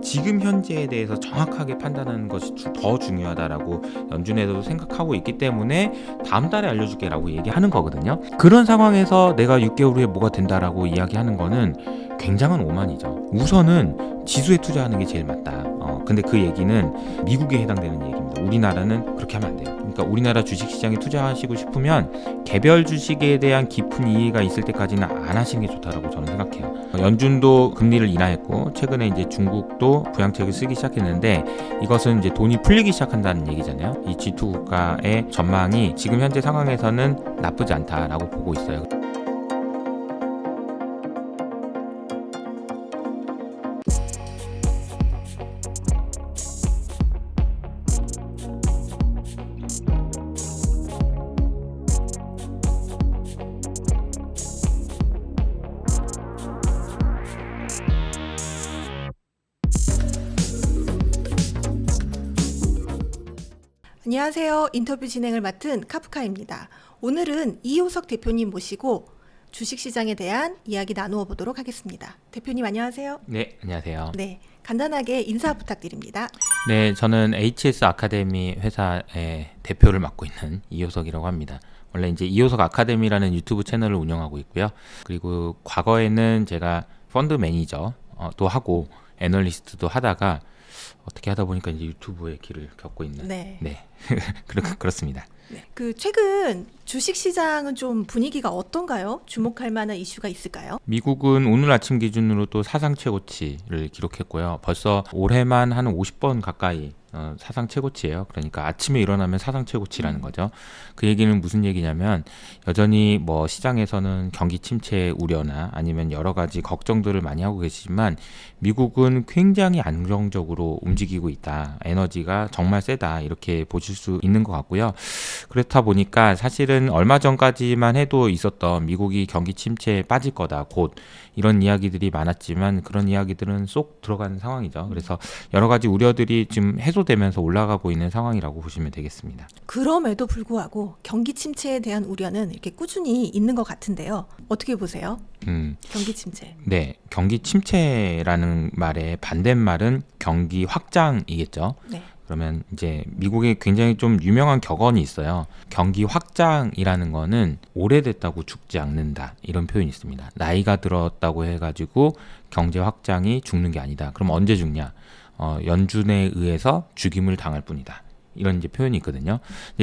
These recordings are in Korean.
지금 현재에 대해서 정확하게 판단하는 것이 더 중요하다라고 연준에서도 생각하고 있기 때문에 다음 달에 알려줄게라고 얘기하는 거거든요. 그런 상황에서 내가 6개월 후에 뭐가 된다라고 이야기하는 거는 굉장한 오만이죠. 우선은 지수에 투자하는 게 제일 맞다. 근데 그 얘기는 미국에 해당되는 얘기입니다. 우리나라는 그렇게 하면 안 돼요. 그러니까 우리나라 주식시장에 투자하시고 싶으면 개별 주식에 대한 깊은 이해가 있을 때까지는 안 하시는 게 좋다라고 저는 생각해요. 연준도 금리를 인하했고 최근에 이제 중국도 부양책을 쓰기 시작했는데 이것은 이제 돈이 풀리기 시작한다는 얘기잖아요. 이 G2 국가의 전망이 지금 현재 상황에서는 나쁘지 않다라고 보고 있어요. 안녕하세요. 인터뷰 진행을 맡은 카프카입니다. 오늘은 이효석 대표님 모시고 주식시장에 대한 이야기 나누어 보도록 하겠습니다. 대표님 안녕하세요. 네, 안녕하세요. 네, 간단하게 인사 부탁드립니다. 네, 저는 HS 아카데미 회사의 대표를 맡고 있는 이효석이라고 합니다. 원래 이제 이효석 아카데미라는 유튜브 채널을 운영하고 있고요. 그리고 과거에는 제가 펀드 매니저도 하고 애널리스트도 하다가 어떻게 하다 보니까 이제 유튜브의 길을 겪고 있는. 네. 그렇습니다. 네. 최근 주식시장은 좀 분위기가 어떤가요? 주목할 만한 이슈가 있을까요? 미국은 오늘 아침 기준으로 또 사상 최고치를 기록했고요. 벌써 올해만 한 50번 가까이 사상 최고치예요. 그러니까 아침에 일어나면 사상 최고치라는 거죠. 그 얘기는 무슨 얘기냐면 여전히 뭐 시장에서는 경기 침체 우려나 아니면 여러 가지 걱정들을 많이 하고 계시지만 미국은 굉장히 안정적으로 움직이고 있다. 에너지가 정말 세다. 이렇게 보실 수 있는 것 같고요. 그렇다 보니까 사실은 얼마 전까지만 해도 있었던 미국이 경기 침체에 빠질 거다. 곧 이런 이야기들이 많았지만 그런 이야기들은 쏙 들어가는 상황이죠. 그래서 여러 가지 우려들이 지금 해소되면서 올라가고 있는 상황이라고 보시면 되겠습니다. 그럼에도 불구하고 경기 침체에 대한 우려는 이렇게 꾸준히 있는 것 같은데요. 어떻게 보세요? 경기 침체. 네, 경기 침체라는 말의 반대말은 경기 확장이겠죠. 네. 그러면 이제 미국에 굉장히 좀 유명한 격언이 있어요. 경기 확장이라는 거는 오래됐다고 죽지 않는다. 이런 표현이 있습니다. 나이가 들었다고 해가지고 경제 확장이 죽는 게 아니다. 그럼 언제 죽냐? 연준에 의해서 죽임을 당할 뿐이다. 이런 이제 표현이 있거든요.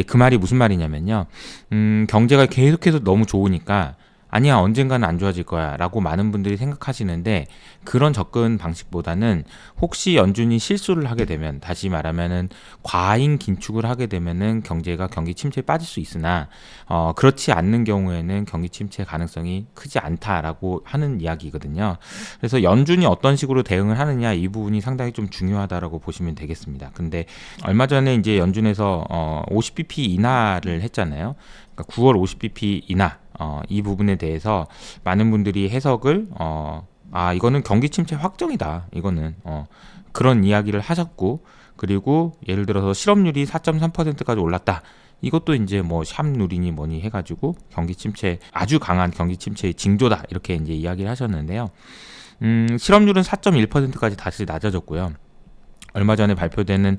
그 말이 무슨 말이냐면요. 경제가 계속해서 너무 좋으니까 아니야 언젠가는 안 좋아질 거야 라고 많은 분들이 생각하시는데 그런 접근 방식보다는 혹시 연준이 실수를 하게 되면 다시 말하면은 과잉 긴축을 하게 되면은 경제가 경기 침체에 빠질 수 있으나 그렇지 않는 경우에는 경기 침체 가능성이 크지 않다라고 하는 이야기거든요. 그래서 연준이 어떤 식으로 대응을 하느냐 이 부분이 상당히 좀 중요하다라고 보시면 되겠습니다. 근데 얼마 전에 이제 연준에서 50bp 인하를 했잖아요. 그러니까 9월 50bp 인하 이 부분에 대해서 많은 분들이 해석을 이거는 경기 침체 확정이다. 이거는 그런 이야기를 하셨고 그리고 예를 들어서 실업률이 4.3%까지 올랐다. 이것도 이제 뭐 샵룰이니 뭐니 해가지고 경기 침체 아주 강한 경기 침체의 징조다. 이렇게 이제 이야기를 하셨는데요. 실업률은 4.1%까지 다시 낮아졌고요. 얼마 전에 발표되는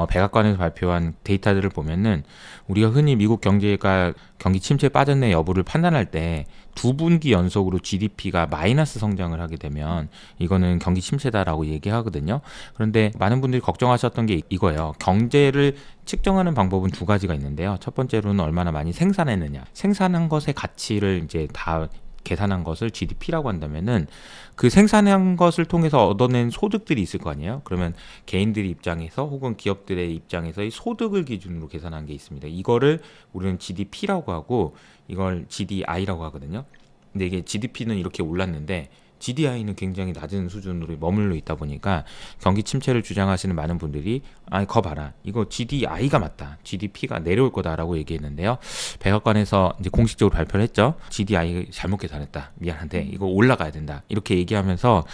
백악관에서 발표한 데이터들을 보면은 우리가 흔히 미국 경제가 경기 침체에 빠졌네 여부를 판단할 때 두 분기 연속으로 GDP가 마이너스 성장을 하게 되면 이거는 경기 침체다라고 얘기하거든요. 그런데 많은 분들이 걱정하셨던 게 이거예요. 경제를 측정하는 방법은 두 가지가 있는데요. 첫 번째로는 얼마나 많이 생산했느냐. 생산한 것의 가치를 이제 다 계산한 것을 GDP라고 한다면은 그 생산한 것을 통해서 얻어낸 소득들이 있을 거 아니에요. 그러면 개인들의 입장에서 혹은 기업들의 입장에서의 소득을 기준으로 계산한 게 있습니다. 이거를 우리는 GDP라고 하고 이걸 GDI라고 하거든요. 근데 이게 GDP는 이렇게 올랐는데 GDI는 굉장히 낮은 수준으로 머물러 있다 보니까 경기 침체를 주장하시는 많은 분들이 거 봐라 이거 GDI가 맞다 GDP가 내려올 거다라고 얘기했는데요. 백악관에서 이제 공식적으로 발표를 했죠. GDI 잘못 계산했다 미안한데 이거 올라가야 된다 이렇게 얘기하면서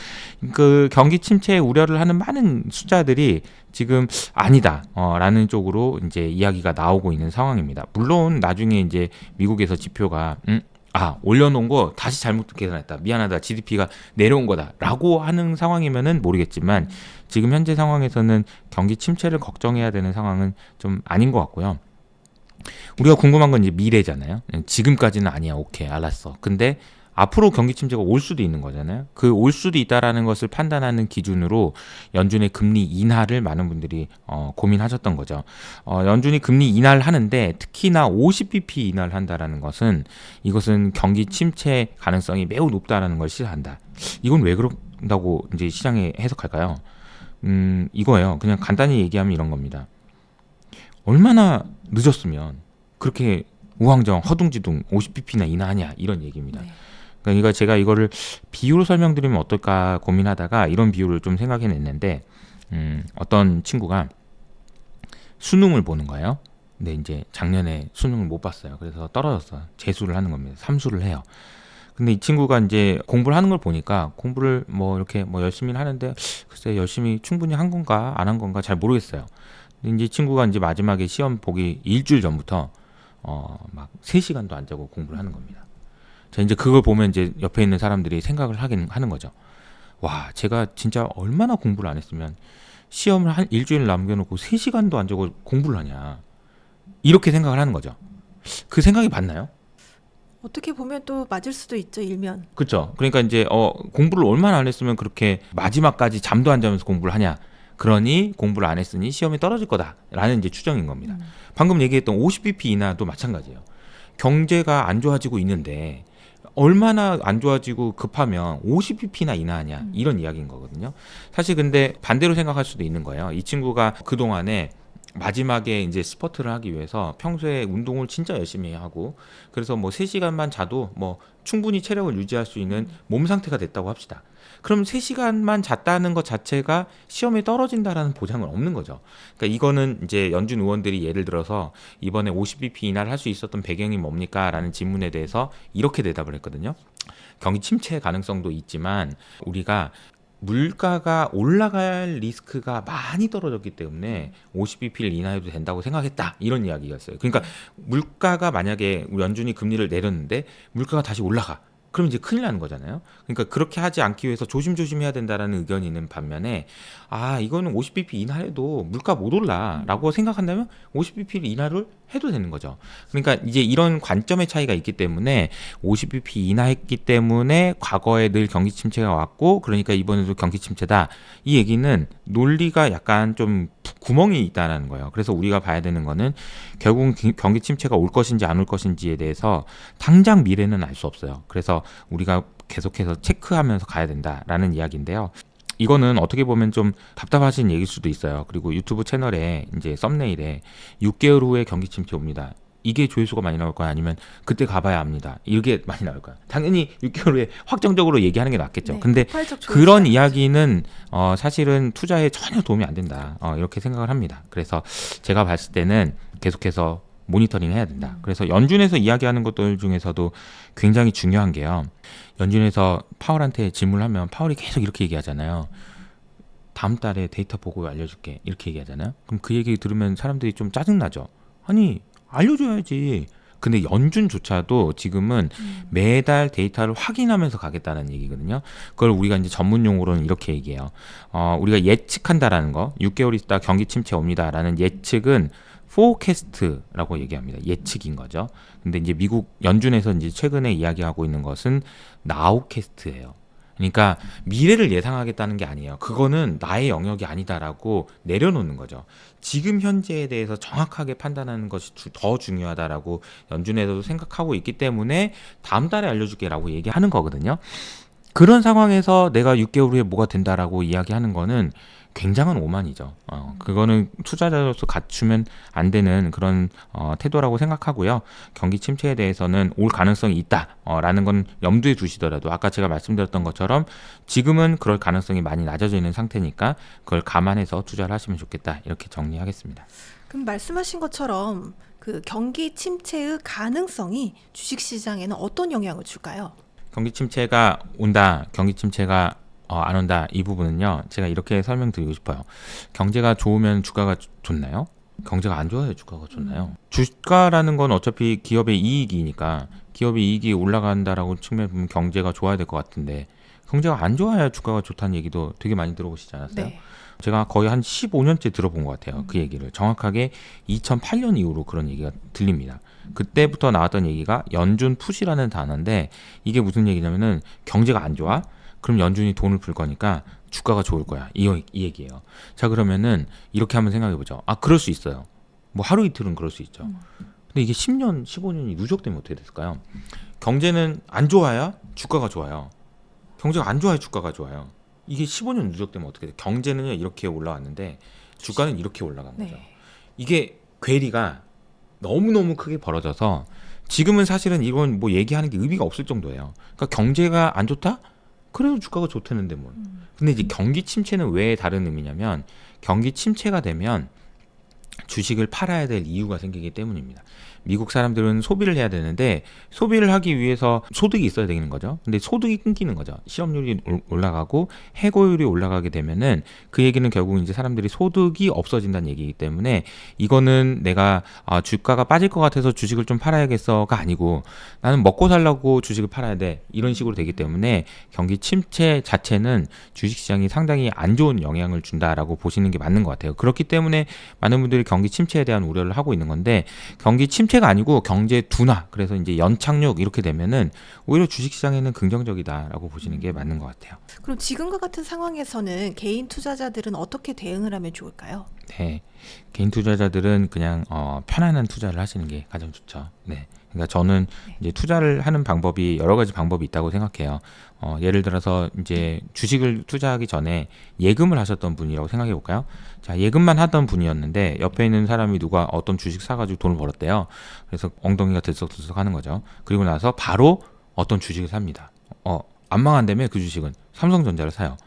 그 경기 침체 우려를 하는 많은 숫자들이 지금 아니다 라는 쪽으로 이제 이야기가 나오고 있는 상황입니다. 물론 나중에 이제 미국에서 지표가 올려놓은 거 다시 잘못 계산했다. 미안하다. GDP가 내려온 거다. 라고 하는 상황이면은 모르겠지만 지금 현재 상황에서는 경기 침체를 걱정해야 되는 상황은 좀 아닌 것 같고요. 우리가 궁금한 건 이제 미래잖아요. 지금까지는 아니야. 오케이. 알았어. 근데 앞으로 경기 침체가 올 수도 있는 거잖아요. 그 올 수도 있다라는 것을 판단하는 기준으로 연준의 금리 인하를 많은 분들이 고민하셨던 거죠. 연준이 금리 인하를 하는데 특히나 50bp 인하를 한다라는 것은 이것은 경기 침체 가능성이 매우 높다라는 걸 시사한다. 이건 왜 그런다고 이제 시장에 해석할까요? 이거예요. 그냥 간단히 얘기하면 이런 겁니다. 얼마나 늦었으면 그렇게 우왕좌왕 허둥지둥 50bp나 인하하냐 이런 얘기입니다. 네. 그러니까 제가 이거를 비유로 설명드리면 어떨까 고민하다가 이런 비유를 좀 생각해냈는데 어떤 친구가 수능을 보는 거예요. 근데 이제 작년에 수능을 못 봤어요. 그래서 떨어졌어요. 재수를 하는 겁니다. 삼수를 해요. 근데 이 친구가 이제 공부를 하는 걸 보니까 공부를 뭐 이렇게 뭐 열심히 하는데 글쎄 열심히 충분히 한 건가 안 한 건가 잘 모르겠어요. 근데 이제 이 친구가 이제 마지막에 시험 보기 일주일 전부터 막 3시간도 안 자고 공부를 하는 겁니다. 자, 이제 그걸 보면 이제 옆에 있는 사람들이 생각을 하는 거죠. 와, 제가 진짜 얼마나 공부를 안 했으면 시험을 한 일주일 남겨놓고 3시간도 안 자고 공부를 하냐. 이렇게 생각을 하는 거죠. 그 생각이 맞나요? 어떻게 보면 또 맞을 수도 있죠, 일면. 그렇죠. 그러니까 이제 공부를 얼마나 안 했으면 그렇게 마지막까지 잠도 안 자면서 공부를 하냐. 그러니 공부를 안 했으니 시험이 떨어질 거다라는 이제 추정인 겁니다. 방금 얘기했던 50bp 인하도 마찬가지예요. 경제가 안 좋아지고 있는데 얼마나 안 좋아지고 급하면 50bp나 인하하냐 이런 이야기인 거거든요. 사실 근데 반대로 생각할 수도 있는 거예요. 이 친구가 그동안에 마지막에 이제 스퍼트를 하기 위해서 평소에 운동을 진짜 열심히 하고 그래서 뭐 3시간만 자도 뭐 충분히 체력을 유지할 수 있는 몸 상태가 됐다고 합시다. 그럼 3시간만 잤다는 것 자체가 시험에 떨어진다라는 보장은 없는 거죠. 그러니까 이거는 이제 연준 의원들이 예를 들어서 이번에 50bp 인하를 할 수 있었던 배경이 뭡니까? 라는 질문에 대해서 이렇게 대답을 했거든요. 경기 침체 가능성도 있지만 우리가 물가가 올라갈 리스크가 많이 떨어졌기 때문에 50bp를 인하해도 된다고 생각했다. 이런 이야기였어요. 그러니까 물가가 만약에 연준이 금리를 내렸는데 물가가 다시 올라가. 그럼 이제 큰일 나는 거잖아요. 그러니까 그렇게 하지 않기 위해서 조심조심 해야 된다라는 의견이 있는 반면에 이거는 50bp 인하해도 물가 못 올라라고 생각한다면 50bp를 인하를 해도 되는 거죠. 그러니까 이제 이런 관점의 차이가 있기 때문에 50bp 인하했기 때문에 과거에 늘 경기 침체가 왔고 그러니까 이번에도 경기 침체다. 이 얘기는 논리가 약간 좀 구멍이 있다는 거예요. 그래서 우리가 봐야 되는 거는 결국은 경기 침체가 올 것인지 안 올 것인지에 대해서 당장 미래는 알 수 없어요. 그래서 우리가 계속해서 체크하면서 가야 된다라는 이야기인데요. 이거는 어떻게 보면 좀 답답하신 얘기일 수도 있어요. 그리고 유튜브 채널에 이제 썸네일에 6개월 후에 경기 침체 옵니다. 이게 조회수가 많이 나올 거야? 아니면 그때 가봐야 합니다. 이게 많이 나올 거야? 당연히 6개월 후에 확정적으로 얘기하는 게 낫겠죠. 네, 근데 폭발적 조회수가 그런 나오죠. 이야기는 사실은 투자에 전혀 도움이 안 된다. 이렇게 생각을 합니다. 그래서 제가 봤을 때는 계속해서 모니터링 해야 된다. 그래서 연준에서 이야기하는 것들 중에서도 굉장히 중요한 게요. 연준에서 파월한테 질문을 하면 파월이 계속 이렇게 얘기하잖아요. 다음 달에 데이터 보고 알려줄게. 이렇게 얘기하잖아요. 그럼 그 얘기 들으면 사람들이 좀 짜증나죠. 아니 알려줘야지. 근데 연준조차도 지금은 매달 데이터를 확인하면서 가겠다는 얘기거든요. 그걸 우리가 이제 전문 용어로는 이렇게 얘기해요. 우리가 예측한다라는 거, 6개월 있다 경기 침체 옵니다라는 예측은 forecast라고 얘기합니다. 예측인 거죠. 근데 이제 미국 연준에서 이제 최근에 이야기하고 있는 것은 nowcast예요. 그러니까 미래를 예상하겠다는 게 아니에요. 그거는 나의 영역이 아니다라고 내려놓는 거죠. 지금 현재에 대해서 정확하게 판단하는 것이 더 중요하다라고 연준에서도 생각하고 있기 때문에 다음 달에 알려줄게라고 얘기하는 거거든요. 그런 상황에서 내가 6개월 후에 뭐가 된다라고 이야기하는 거는 굉장한 오만이죠. 그거는 투자자로서 갖추면 안 되는 그런 태도라고 생각하고요. 경기 침체에 대해서는 올 가능성이 있다라는 건 염두에 두시더라도 아까 제가 말씀드렸던 것처럼 지금은 그럴 가능성이 많이 낮아져 있는 상태니까 그걸 감안해서 투자를 하시면 좋겠다. 이렇게 정리하겠습니다. 그럼 말씀하신 것처럼 그 경기 침체의 가능성이 주식시장에는 어떤 영향을 줄까요? 경기 침체가 온다, 경기 침체가 안 온다 이 부분은요 제가 이렇게 설명드리고 싶어요. 경제가 좋으면 주가가 좋나요? 경제가 안 좋아야 주가가 좋나요? 주가라는 건 어차피 기업의 이익이니까 기업의 이익이 올라간다라고 측면에 보면 경제가 좋아야 될 것 같은데 경제가 안 좋아야 주가가 좋다는 얘기도 되게 많이 들어보시지 않았어요? 네. 제가 거의 한 15년째 들어본 것 같아요. 그 얘기를. 정확하게 2008년 이후로 그런 얘기가 들립니다. 그때부터 나왔던 얘기가 연준 푸시라는 단어인데 이게 무슨 얘기냐면은 경제가 안 좋아? 그럼 연준이 돈을 풀 거니까 주가가 좋을 거야. 이 얘기예요. 자, 그러면은 이렇게 한번 생각해 보죠. 아, 그럴 수 있어요. 뭐 하루 이틀은 그럴 수 있죠. 근데 이게 10년, 15년이 누적되면 어떻게 됐을까요? 경제는 안 좋아야 주가가 좋아요. 경제가 안 좋아야 주가가 좋아요. 이게 15년 누적되면 어떻게 돼? 경제는요 이렇게 올라왔는데 주가는 이렇게 올라간 거죠. 네. 이게 괴리가 너무너무 크게 벌어져서 지금은 사실은 이건 뭐 얘기하는 게 의미가 없을 정도예요. 그러니까 경제가 안 좋다? 그래도 주가가 좋다는데 뭘. 근데 이제 경기 침체는 왜 다른 의미냐면 경기 침체가 되면 주식을 팔아야 될 이유가 생기기 때문입니다. 미국 사람들은 소비를 해야 되는데 소비를 하기 위해서 소득이 있어야 되는 거죠. 근데 소득이 끊기는 거죠. 실업률이 올라가고 해고율이 올라가게 되면은 그 얘기는 결국 이제 사람들이 소득이 없어진다는 얘기이기 때문에 이거는 내가 주가가 빠질 것 같아서 주식을 좀 팔아야겠어가 아니고 나는 먹고 살려고 주식을 팔아야 돼. 이런 식으로 되기 때문에 경기 침체 자체는 주식시장이 상당히 안 좋은 영향을 준다라고 보시는 게 맞는 것 같아요. 그렇기 때문에 많은 분들이 경기 침체에 대한 우려를 하고 있는 건데 경기 침체가 아니고 경제 둔화, 그래서 이제 연착륙 이렇게 되면은 오히려 주식시장에는 긍정적이다라고 보시는 게 맞는 것 같아요. 그럼 지금과 같은 상황에서는 개인 투자자들은 어떻게 대응을 하면 좋을까요? 네, 개인 투자자들은 그냥 편안한 투자를 하시는 게 가장 좋죠. 네. 그러니까 저는 이제 투자를 하는 방법이 여러 가지 방법이 있다고 생각해요. 예를 들어서 이제 주식을 투자하기 전에 예금을 하셨던 분이라고 생각해 볼까요? 자, 예금만 하던 분이었는데 옆에 있는 사람이 누가 어떤 주식 사가지고 돈을 벌었대요. 그래서 엉덩이가 들썩들썩 하는 거죠. 그리고 나서 바로 어떤 주식을 삽니다. 안 망한다며 그 주식은 삼성전자를 사요.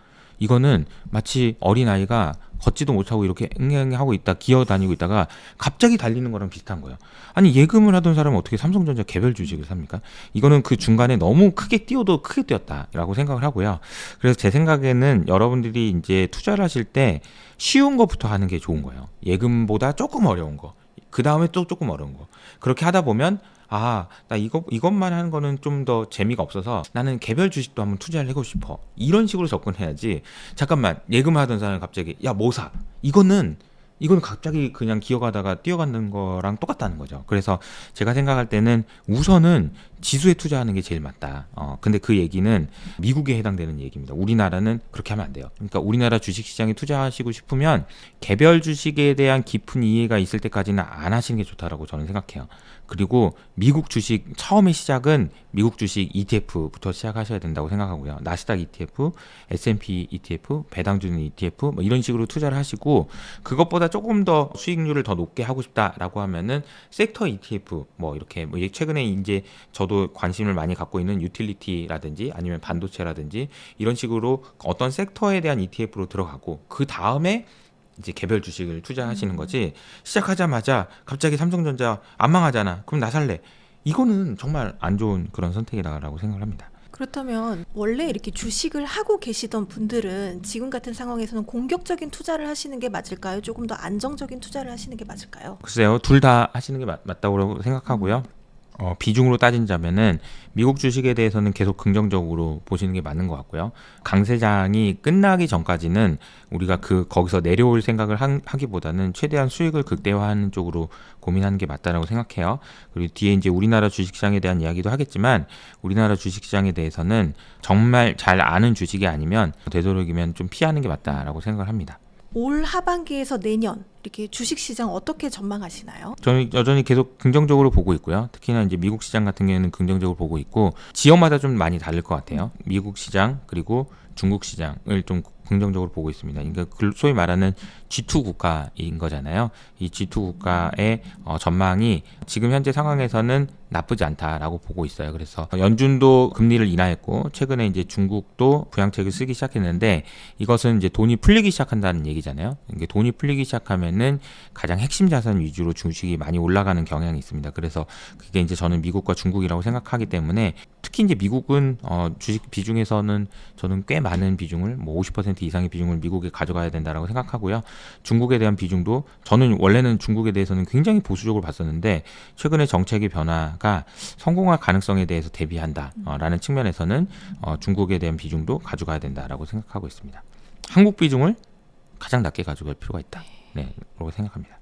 이거는 마치 어린아이가 걷지도 못하고 이렇게 앵앵하고 있다 기어다니고 있다가 갑자기 달리는 거랑 비슷한 거예요. 아니 예금을 하던 사람은 어떻게 삼성전자 개별 주식을 삽니까? 이거는 그 중간에 너무 크게 뛰어도 크게 뛰었다라고 생각을 하고요. 그래서 제 생각에는 여러분들이 이제 투자를 하실 때 쉬운 것부터 하는 게 좋은 거예요. 예금보다 조금 어려운 거. 그 다음에 또 조금 어려운 거. 그렇게 하다 보면 나 이것만 하는 거는 좀 더 재미가 없어서 나는 개별 주식도 한번 투자를 해보고 싶어. 이런 식으로 접근해야지. 잠깐만, 예금을 하던 사람이 갑자기, 야, 뭐 사? 이거는 갑자기 그냥 기어가다가 뛰어가는 거랑 똑같다는 거죠. 그래서 제가 생각할 때는 우선은 지수에 투자하는 게 제일 맞다. 근데 그 얘기는 미국에 해당되는 얘기입니다. 우리나라는 그렇게 하면 안 돼요. 그러니까 우리나라 주식시장에 투자하시고 싶으면 개별 주식에 대한 깊은 이해가 있을 때까지는 안 하시는 게 좋다라고 저는 생각해요. 그리고 미국 주식 처음에 시작은 미국 주식 ETF부터 시작하셔야 된다고 생각하고요. 나스닥 ETF, S&P ETF, 배당주는 ETF 뭐 이런 식으로 투자를 하시고 그것보다 조금 더 수익률을 더 높게 하고 싶다라고 하면은 섹터 ETF 뭐 이렇게 뭐 최근에 이제 저도 관심을 많이 갖고 있는 유틸리티라든지 아니면 반도체라든지 이런 식으로 어떤 섹터에 대한 ETF로 들어가고 그 다음에 이제 개별 주식을 투자하시는 거지 시작하자마자 갑자기 삼성전자 안 망하잖아. 그럼 나 살래. 이거는 정말 안 좋은 그런 선택이다라고 생각을 합니다. 그렇다면 원래 이렇게 주식을 하고 계시던 분들은 지금 같은 상황에서는 공격적인 투자를 하시는 게 맞을까요? 조금 더 안정적인 투자를 하시는 게 맞을까요? 글쎄요. 둘 다 하시는 게 맞다고 생각하고요. 비중으로 따진다면은 미국 주식에 대해서는 계속 긍정적으로 보시는 게 맞는 것 같고요. 강세장이 끝나기 전까지는 우리가 거기서 내려올 생각을 하기보다는 최대한 수익을 극대화하는 쪽으로 고민하는 게 맞다라고 생각해요. 그리고 뒤에 이제 우리나라 주식시장에 대한 이야기도 하겠지만 우리나라 주식시장에 대해서는 정말 잘 아는 주식이 아니면 되도록이면 좀 피하는 게 맞다라고 생각을 합니다. 올 하반기에서 내년 이렇게 주식시장 어떻게 전망하시나요? 저는 여전히 계속 긍정적으로 보고 있고요. 특히나 이제 미국 시장 같은 경우에는 긍정적으로 보고 있고 지역마다 좀 많이 다를 것 같아요. 미국 시장 그리고 중국 시장을 좀 긍정적으로 보고 있습니다. 그러니까 소위 말하는 G2 국가인 거잖아요. 이 G2 국가의 전망이 지금 현재 상황에서는 나쁘지 않다라고 보고 있어요. 그래서 연준도 금리를 인하했고 최근에 이제 중국도 부양책을 쓰기 시작했는데 이것은 이제 돈이 풀리기 시작한다는 얘기잖아요. 이게 돈이 풀리기 시작하면은 가장 핵심 자산 위주로 주식이 많이 올라가는 경향이 있습니다. 그래서 그게 이제 저는 미국과 중국이라고 생각하기 때문에 특히 이제 미국은 주식 비중에서는 저는 꽤 많은 비중을 뭐 50% 이상의 비중을 미국에 가져가야 된다라고 생각하고요. 중국에 대한 비중도 저는 원래는 중국에 대해서는 굉장히 보수적으로 봤었는데 최근에 정책의 변화가 성공할 가능성에 대해서 대비한다라는 측면에서는 중국에 대한 비중도 가져가야 된다라고 생각하고 있습니다. 한국 비중을 가장 낮게 가져갈 필요가 있다. 네, 그렇게 생각합니다.